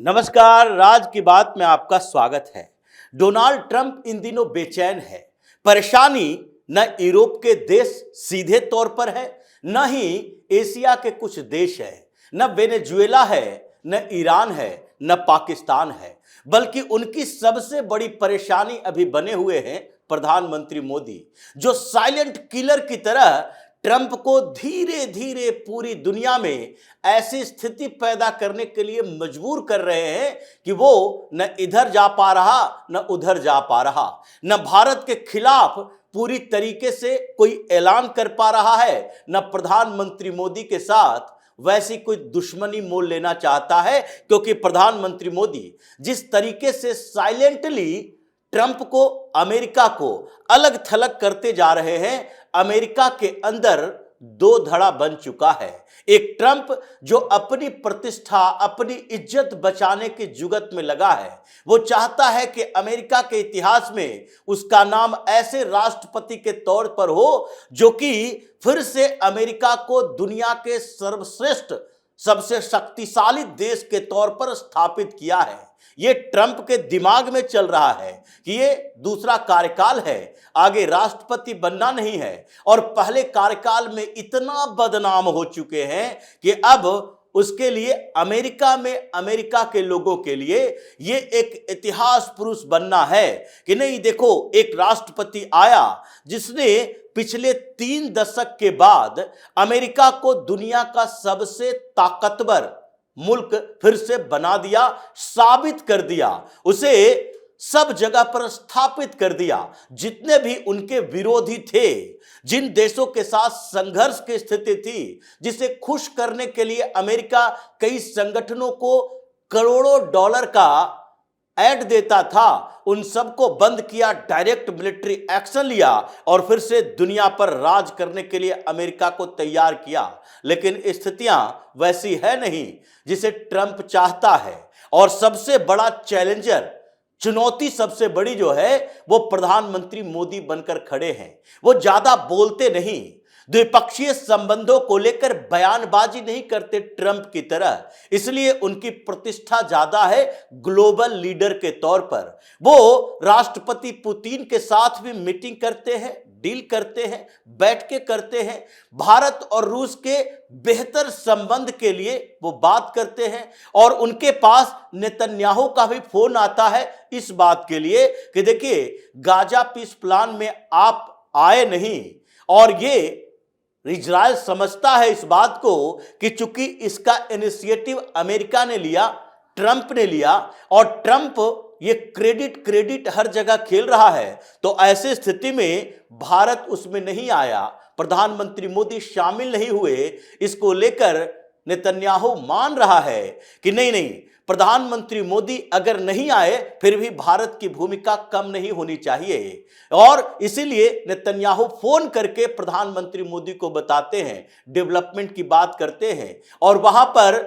नमस्कार, राज की बात में आपका स्वागत है। डोनाल्ड ट्रंप इन दिनों बेचैन है। परेशानी न यूरोप के देश सीधे तौर पर है, न ही एशिया के कुछ देश है, न वेनेजुएला है, न ईरान है, न पाकिस्तान है, बल्कि उनकी सबसे बड़ी परेशानी अभी बने हुए हैं प्रधानमंत्री मोदी, जो साइलेंट किलर की तरह ट्रंप को धीरे धीरे पूरी दुनिया में ऐसी स्थिति पैदा करने के लिए मजबूर कर रहे हैं कि वो न इधर जा पा रहा, न उधर जा पा रहा, न भारत के खिलाफ पूरी तरीके से कोई ऐलान कर पा रहा है, न प्रधानमंत्री मोदी के साथ वैसी कोई दुश्मनी मोल लेना चाहता है। क्योंकि प्रधानमंत्री मोदी जिस तरीके से साइलेंटली ट्रंप को, अमेरिका को अलग थलग करते जा रहे हैं, अमेरिका के अंदर दो धड़ा बन चुका है। एक ट्रंप जो अपनी प्रतिष्ठा, अपनी इज्जत बचाने की जुगत में लगा है। वो चाहता है कि अमेरिका के इतिहास में उसका नाम ऐसे राष्ट्रपति के तौर पर हो जो कि फिर से अमेरिका को दुनिया के सर्वश्रेष्ठ, सबसे शक्तिशाली देश के तौर पर स्थापित किया है। ये ट्रंप के दिमाग में चल रहा है कि ये दूसरा कार्यकाल है, आगे राष्ट्रपति बनना नहीं है, और पहले कार्यकाल में इतना बदनाम हो चुके हैं कि अब उसके लिए अमेरिका में, अमेरिका के लोगों के लिए ये एक इतिहास पुरुष बनना है कि नहीं, देखो एक राष्ट्रपति आया जिसने पिछले 3 दशक के बाद अमेरिका को दुनिया का सबसे ताकतवर मुल्क फिर से बना दिया, साबित कर दिया, उसे सब जगह पर स्थापित कर दिया। जितने भी उनके विरोधी थे, जिन देशों के साथ संघर्ष की स्थिति थी, जिसे खुश करने के लिए अमेरिका कई संगठनों को करोड़ों डॉलर का ऐड देता था, उन सबको बंद किया, डायरेक्ट मिलिट्री एक्शन लिया और फिर से दुनिया पर राज करने के लिए अमेरिका को तैयार किया। लेकिन स्थितियां वैसी है नहीं जिसे ट्रंप चाहता है। और सबसे बड़ा चैलेंजर, चुनौती सबसे बड़ी जो है, वो प्रधानमंत्री मोदी बनकर खड़े हैं। वो ज्यादा बोलते नहीं, द्विपक्षीय संबंधों को लेकर बयानबाजी नहीं करते ट्रंप की तरह, इसलिए उनकी प्रतिष्ठा ज्यादा है ग्लोबल लीडर के तौर पर। वो राष्ट्रपति पुतिन के साथ भी मीटिंग करते हैं, डील करते हैं, बैठ के करते हैं, भारत और रूस के बेहतर संबंध के लिए वो बात करते हैं। और उनके पास नेतन्याहू का भी फोन आता है इस बात के लिए कि देखिए, गाजा पीस प्लान में आप आए नहीं, और ये इजराइल समझता है इस बात को कि चूंकि इसका इनिशिएटिव अमेरिका ने लिया, ट्रंप ने लिया, और ट्रंप ये क्रेडिट हर जगह खेल रहा है, तो ऐसी स्थिति में भारत उसमें नहीं आया, प्रधानमंत्री मोदी शामिल नहीं हुए। इसको लेकर नेतन्याहू मान रहा है कि नहीं, प्रधानमंत्री मोदी अगर नहीं आए फिर भी भारत की भूमिका कम नहीं होनी चाहिए। और इसीलिए नेतन्याहू फोन करके प्रधानमंत्री मोदी को बताते हैं, डेवलपमेंट की बात करते हैं, और वहां पर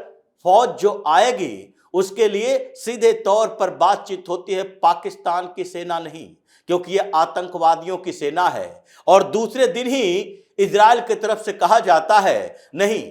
फौज जो आएगी उसके लिए सीधे तौर पर बातचीत होती है पाकिस्तान की सेना नहीं, क्योंकि यह आतंकवादियों की सेना है। और दूसरे दिन ही इजराइल की तरफ से कहा जाता है नहीं,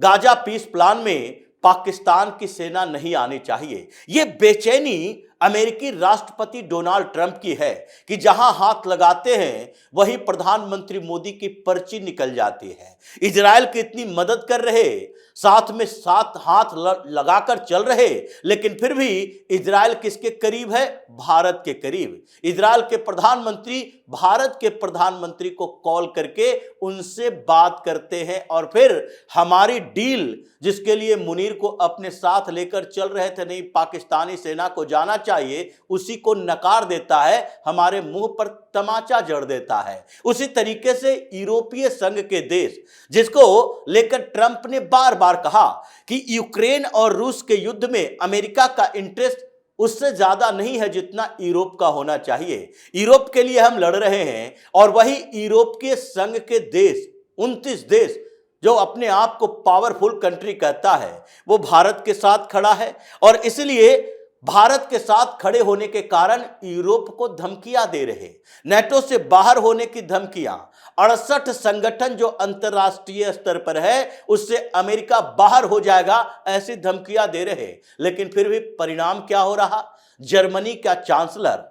गाजा पीस प्लान में पाकिस्तान की सेना नहीं आनी चाहिए। यह बेचैनी अमेरिकी राष्ट्रपति डोनाल्ड ट्रंप की है कि जहां हाथ लगाते हैं वहीं प्रधानमंत्री मोदी की पर्ची निकल जाती है। इजराइल की इतनी मदद कर रहे, साथ में साथ हाथ लगाकर चल रहे, लेकिन फिर भी इजराइल किसके करीब है? भारत के करीब। इजराइल के प्रधानमंत्री भारत के प्रधानमंत्री को कॉल करके उनसे बात करते हैं, और फिर हमारी डील, जिसके लिए मुनीर को अपने साथ लेकर चल रहे थे, नहीं पाकिस्तानी सेना को जाना चाहिए, उसी को नकार देता है, हमारे मुंह पर तमाचा जड़ देता है। उसी तरीके से यूरोपीय संघ के देश, जिसको लेकर ट्रंप ने बार बार कहा कि यूक्रेन और रूस के युद्ध में अमेरिका का इंटरेस्ट उससे ज्यादा नहीं है जितना यूरोप का होना चाहिए। यूरोप के लिए हम लड़ रहे हैं, और वही यूरोपीय संघ के देश, 29 देश जो अपने आप को पावरफुल कंट्री कहता है, वो भारत के साथ खड़ा है। और इसलिए भारत के साथ खड़े होने के कारण यूरोप को धमकियां दे रहे, नेटो से बाहर होने की धमकियां, 68 संगठन जो अंतरराष्ट्रीय स्तर पर है उससे अमेरिका बाहर हो जाएगा ऐसी धमकियां दे रहे। लेकिन फिर भी परिणाम क्या हो रहा? जर्मनी का चांसलर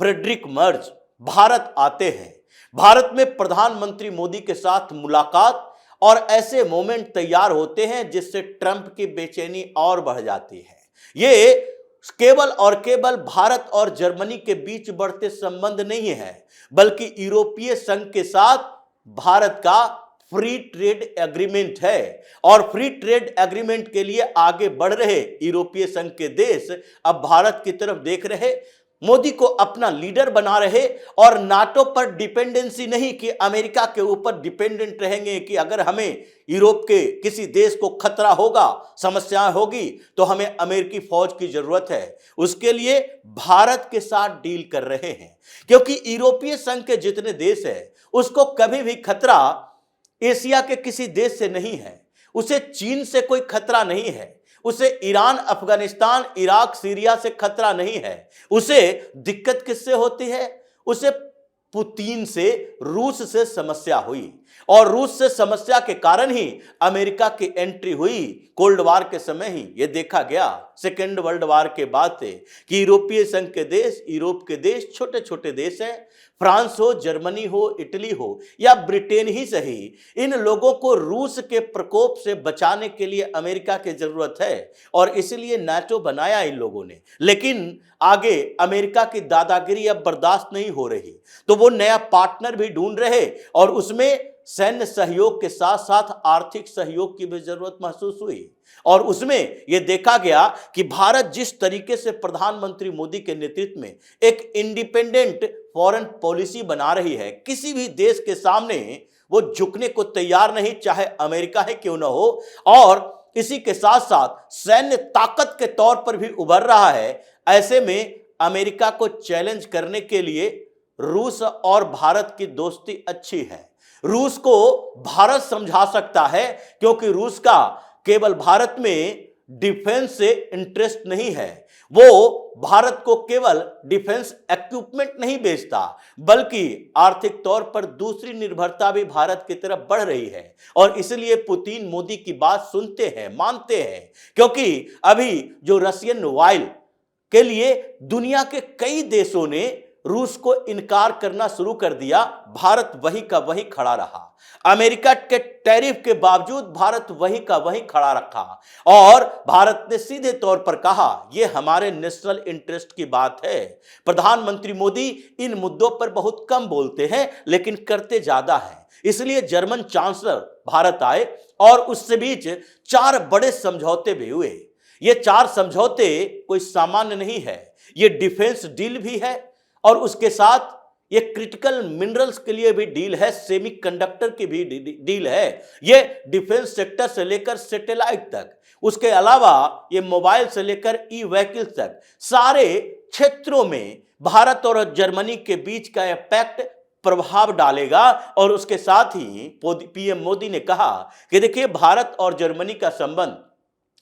फ्रेडरिक मर्ज भारत आते हैं, भारत में प्रधानमंत्री मोदी के साथ मुलाकात, और ऐसे मोमेंट तैयार होते हैं जिससे ट्रंप की बेचैनी और बढ़ जाती है। ये केवल और केवल भारत और जर्मनी के बीच बढ़ते संबंध नहीं है, बल्कि यूरोपीय संघ के साथ भारत का फ्री ट्रेड एग्रीमेंट है। और फ्री ट्रेड एग्रीमेंट के लिए आगे बढ़ रहे यूरोपीय संघ के देश अब भारत की तरफ देख रहे, मोदी को अपना लीडर बना रहे, और नाटो पर डिपेंडेंसी नहीं कि अमेरिका के ऊपर डिपेंडेंट रहेंगे कि अगर हमें यूरोप के किसी देश को खतरा होगा, समस्याएं होगी तो हमें अमेरिकी फौज की जरूरत है। उसके लिए भारत के साथ डील कर रहे हैं, क्योंकि यूरोपीय संघ के जितने देश है उसको कभी भी खतरा एशिया के किसी देश से नहीं है, उसे चीन से कोई खतरा नहीं है, उसे ईरान, अफगानिस्तान, इराक, सीरिया से खतरा नहीं है। उसे दिक्कत किससे होती है? उसे पुतिन से, रूस से समस्या हुई, और रूस से समस्या के कारण ही अमेरिका की एंट्री हुई। कोल्ड वार के समय ही यह देखा गया, सेकेंड वर्ल्ड वार के बाद से, कि यूरोपीय संघ के देश, यूरोप के देश छोटे छोटे देश हैं, फ्रांस हो, जर्मनी हो, इटली हो या ब्रिटेन ही सही, इन लोगों को रूस के प्रकोप से बचाने के लिए अमेरिका की जरूरत है, और इसलिए नाटो बनाया इन लोगों ने। लेकिन आगे अमेरिका की दादागिरी अब बर्दाश्त नहीं हो रही, तो वो नया पार्टनर भी ढूंढ रहे, और उसमें सैन्य सहयोग के साथ साथ आर्थिक सहयोग की भी जरूरत महसूस हुई। और उसमें यह देखा गया कि भारत जिस तरीके से प्रधानमंत्री मोदी के नेतृत्व में एक इंडिपेंडेंट फॉरेन पॉलिसी बना रही है, किसी भी देश के सामने वो झुकने को तैयार नहीं, चाहे अमेरिका है क्यों ना हो, और इसी के साथ साथ सैन्य ताकत के तौर पर भी उभर रहा है। ऐसे में अमेरिका को चैलेंज करने के लिए रूस और भारत की दोस्ती अच्छी है। रूस को भारत समझा सकता है, क्योंकि रूस का केवल भारत में डिफेंस से इंटरेस्ट नहीं है, वो भारत को केवल डिफेंस इक्विपमेंट नहीं बेचता, बल्कि आर्थिक तौर पर दूसरी निर्भरता भी भारत की तरफ बढ़ रही है। और इसलिए पुतिन मोदी की बात सुनते हैं, मानते हैं, क्योंकि अभी जो रशियन ऑयल के लिए दुनिया के कई देशों ने रूस को इनकार करना शुरू कर दिया, भारत वही का वही खड़ा रहा। अमेरिका के टैरिफ के बावजूद भारत वही का वही खड़ा रखा, और भारत ने सीधे तौर पर कहा यह हमारे नेशनल इंटरेस्ट की बात है। प्रधानमंत्री मोदी इन मुद्दों पर बहुत कम बोलते हैं, लेकिन करते ज्यादा है। इसलिए जर्मन चांसलर भारत आए, और उससे बीच 4 बड़े समझौते भी हुए। ये 4 समझौते कोई सामान्य नहीं है, ये डिफेंस डील भी है, और उसके साथ ये क्रिटिकल मिनरल्स के लिए भी डील है, सेमीकंडक्टर की भी डील है, ये डिफेंस सेक्टर से लेकर सैटेलाइट तक, उसके अलावा ये मोबाइल से लेकर ई व्हीकल तक, सारे क्षेत्रों में भारत और जर्मनी के बीच का यह पैक्ट प्रभाव डालेगा। और उसके साथ ही पीएम मोदी ने कहा कि देखिए, भारत और जर्मनी का संबंध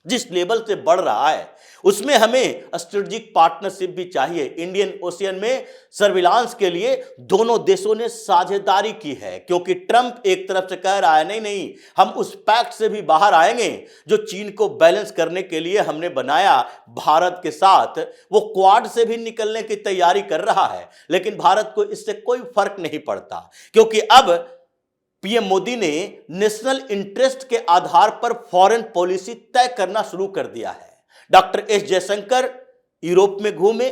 जिस लेवल से बढ़ रहा है उसमें हमें स्ट्रेटेजिक पार्टनरशिप भी चाहिए। इंडियन ओशियन में सर्विलांस के लिए दोनों देशों ने साझेदारी की है, क्योंकि ट्रंप एक तरफ से कह रहा है नहीं नहीं, हम उस पैक्ट से भी बाहर आएंगे जो चीन को बैलेंस करने के लिए हमने बनाया भारत के साथ। वो क्वाड से भी निकलने की तैयारी कर रहा है, लेकिन भारत को इससे कोई फर्क नहीं पड़ता, क्योंकि अब पीएम मोदी ने नेशनल इंटरेस्ट के आधार पर फॉरेन पॉलिसी तय करना शुरू कर दिया है। डॉक्टर एस जयशंकर यूरोप में घूमे,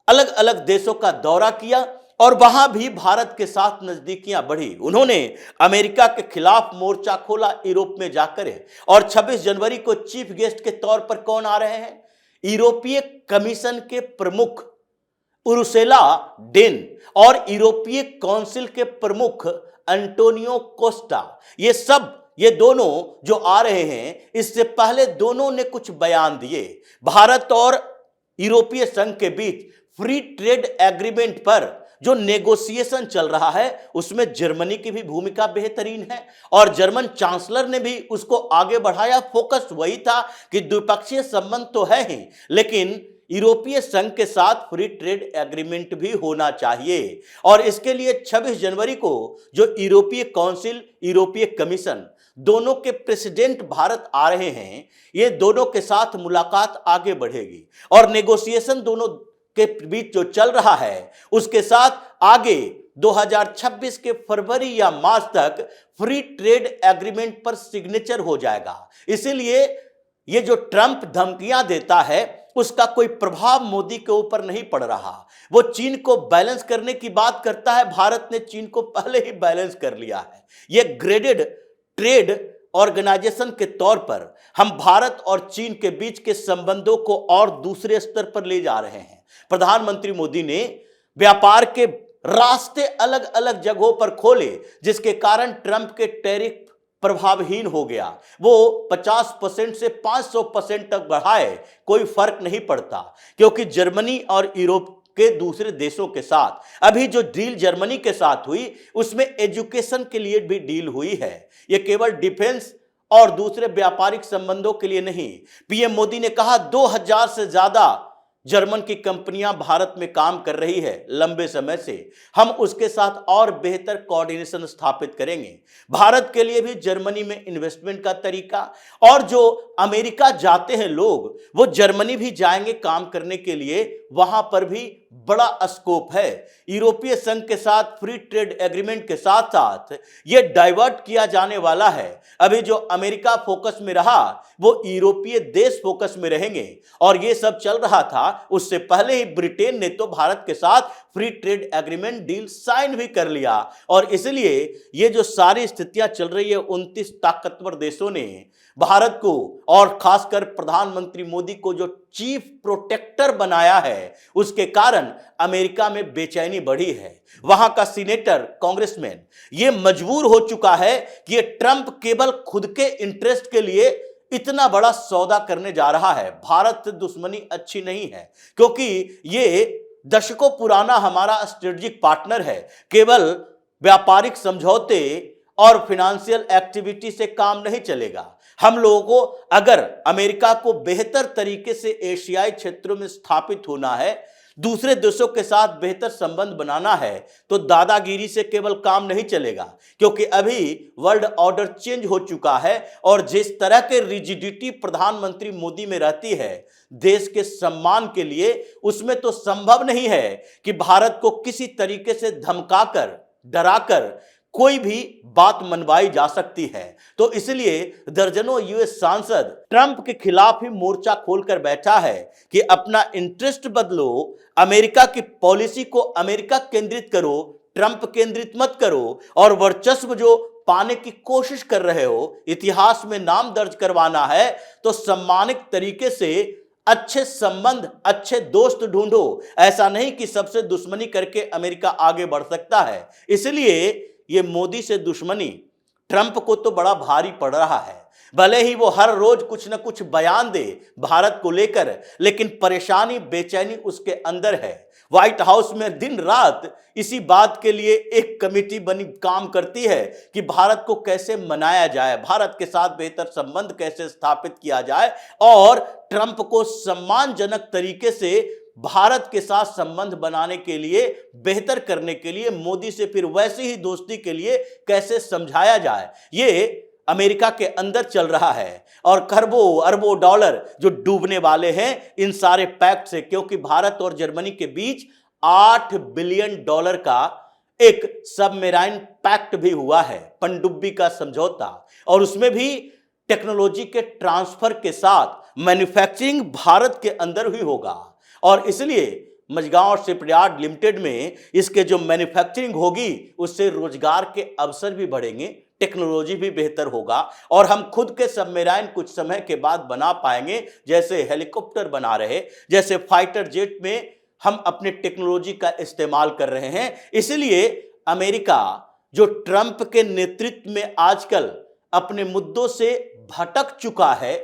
अलग अलग देशों का दौरा किया, और वहां भी भारत के साथ नजदीकियां बढ़ी। उन्होंने अमेरिका के खिलाफ मोर्चा खोला यूरोप में जाकर, और 26 जनवरी को चीफ गेस्ट के तौर पर कौन आ रहे हैं? यूरोपीय कमीशन के प्रमुख उर्सुला डेन और यूरोपीय काउंसिल के प्रमुख एंटोनियो कोस्टा, ये दोनों जो आ रहे हैं, इससे पहले दोनों ने कुछ बयान दिए। भारत और यूरोपीय संघ के बीच फ्री ट्रेड एग्रीमेंट पर जो नेगोशिएशन चल रहा है उसमें जर्मनी की भी भूमिका बेहतरीन है, और जर्मन चांसलर ने भी उसको आगे बढ़ाया। फोकस वही था कि द्विपक्षीय संबंध तो है ही, लेकिन यूरोपीय संघ के साथ फ्री ट्रेड एग्रीमेंट भी होना चाहिए। और इसके लिए 26 जनवरी को जो यूरोपीय काउंसिल, यूरोपीय कमीशन दोनों के प्रेसिडेंट भारत आ रहे हैं, ये दोनों के साथ मुलाकात आगे बढ़ेगी और नेगोशिएशन दोनों के बीच जो चल रहा है उसके साथ आगे 2026 के फरवरी या मार्च तक फ्री ट्रेड एग्रीमेंट पर सिग्नेचर हो जाएगा। इसीलिए ये जो ट्रंप धमकियां देता है उसका कोई प्रभाव मोदी के ऊपर नहीं पड़ रहा। वो चीन को बैलेंस करने की बात करता है, भारत ने चीन को पहले ही बैलेंस कर लिया है। ये ग्रेडेड ट्रेड ऑर्गेनाइजेशन के तौर पर हम भारत और चीन के बीच के संबंधों को और दूसरे स्तर पर ले जा रहे हैं। प्रधानमंत्री मोदी ने व्यापार के रास्ते अलग अलग जगहों पर खोले, जिसके कारण ट्रंप के टैरिफ प्रभावहीन हो गया। वो 50% से 500% तक बढ़ाए, कोई फर्क नहीं पड़ता, क्योंकि जर्मनी और यूरोप के दूसरे देशों के साथ अभी जो डील जर्मनी के साथ हुई उसमें एजुकेशन के लिए भी डील हुई है। ये केवल डिफेंस और दूसरे व्यापारिक संबंधों के लिए नहीं। पीएम मोदी ने कहा 2000 से ज्यादा जर्मन की कंपनियां भारत में काम कर रही है लंबे समय से, हम उसके साथ और बेहतर कोऑर्डिनेशन स्थापित करेंगे। भारत के लिए भी जर्मनी में इन्वेस्टमेंट का तरीका, और जो अमेरिका जाते हैं लोग वो जर्मनी भी जाएंगे काम करने के लिए, वहां पर भी बड़ा स्कोप है। यूरोपीय संघ के साथ फ्री ट्रेड एग्रीमेंट के साथ साथ ये डाइवर्ट किया जाने वाला है। अभी जो अमेरिका फोकस में रहा वो यूरोपीय देश फोकस में रहेंगे, और ये सब चल रहा था उससे पहले ही ब्रिटेन ने तो भारत के साथ free trade agreement deal sign भी कर लिया। और इसलिए ये जो सारी स्थितियां चल रही है, 29 ताकतवर देशों ने भारत को और खासकर प्रधानमंत्री मोदी को जो चीफ प्रोटेक्टर बनाया है, उसके कारण अमेरिका में बेचैनी बढ़ी है। वहां का सीनेटर, कांग्रेसमैन ये मजबूर हो चुका है कि ये ट्रंप केवल खुद के इंटरेस्ट के लिए इतना बड़ा सौदा करने जा रहा है। भारत से दुश्मनी अच्छी नहीं है, क्योंकि ये दशकों पुराना हमारा स्ट्रेटेजिक पार्टनर है। केवल व्यापारिक समझौते और फाइनेंशियल एक्टिविटी से काम नहीं चलेगा। हम लोगों को अगर अमेरिका को बेहतर तरीके से एशियाई क्षेत्रों में स्थापित होना है, दूसरे देशों के साथ बेहतर संबंध बनाना है, तो दादागिरी से केवल काम नहीं चलेगा, क्योंकि अभी वर्ल्ड ऑर्डर चेंज हो चुका है। और जिस तरह के रिजिडिटी प्रधानमंत्री मोदी में रहती है देश के सम्मान के लिए, उसमें तो संभव नहीं है कि भारत को किसी तरीके से धमकाकर, डराकर कोई भी बात मनवाई जा सकती है। तो इसलिए दर्जनों यूएस सांसद ट्रंप के खिलाफ ही मोर्चा खोलकर बैठा है कि अपना इंटरेस्ट बदलो, अमेरिका की पॉलिसी को अमेरिका केंद्रित करो, ट्रंप केंद्रित मत करो, और वर्चस्व जो पाने की कोशिश कर रहे हो, इतिहास में नाम दर्ज करवाना है, तो सम्मानित तरीके से अच्छे संबंध, अच्छे दोस्त ढूंढो। ऐसा नहीं कि सबसे दुश्मनी करके अमेरिका आगे बढ़ सकता है। इसलिए ये मोदी से दुश्मनी ट्रंप को तो बड़ा भारी पड़ रहा है। भले ही वो हर रोज कुछ न कुछ बयान दे भारत को लेकर, लेकिन परेशानी, बेचैनी उसके अंदर है। व्हाइट हाउस में दिन रात इसी बात के लिए एक कमेटी बनी काम करती है कि भारत को कैसे मनाया जाए, भारत के साथ बेहतर संबंध कैसे स्थापित किया जाए, और ट्रंप को सम्मानजनक तरीके से भारत के साथ संबंध बनाने के लिए, बेहतर करने के लिए, मोदी से फिर वैसी ही दोस्ती के लिए कैसे समझाया जाए, ये अमेरिका के अंदर चल रहा है। और खरबों अरबों डॉलर जो डूबने वाले हैं इन सारे पैक्ट से, क्योंकि भारत और जर्मनी के बीच $8 बिलियन का एक सबमरीन पैक्ट भी हुआ है, पनडुब्बी का समझौता, और उसमें भी टेक्नोलॉजी के ट्रांसफर के साथ मैन्युफैक्चरिंग भारत के अंदर ही होगा। और इसलिए मझगांव शिपयार्ड लिमिटेड में इसके जो मैन्युफैक्चरिंग होगी उससे रोजगार के अवसर भी बढ़ेंगे, टेक्नोलॉजी भी बेहतर होगा, और हम खुद के सबमरीन कुछ समय के बाद बना पाएंगे, जैसे हेलीकॉप्टर बना रहे, जैसे फाइटर जेट में हम अपने टेक्नोलॉजी का इस्तेमाल कर रहे हैं। इसलिए अमेरिका जो ट्रंप के नेतृत्व में आजकल अपने मुद्दों से भटक चुका है,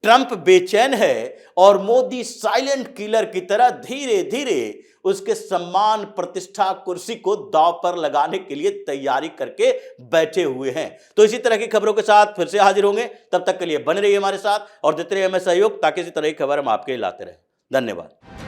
ट्रंप बेचैन है, और मोदी साइलेंट किलर की तरह धीरे धीरे उसके सम्मान, प्रतिष्ठा, कुर्सी को दांव पर लगाने के लिए तैयारी करके बैठे हुए हैं। तो इसी तरह की खबरों के साथ फिर से हाजिर होंगे, तब तक के लिए बने रहिए हमारे साथ और देते रहिए हमें सहयोग, ताकि इसी तरह की खबर हम आपके लिए लाते रहें। धन्यवाद।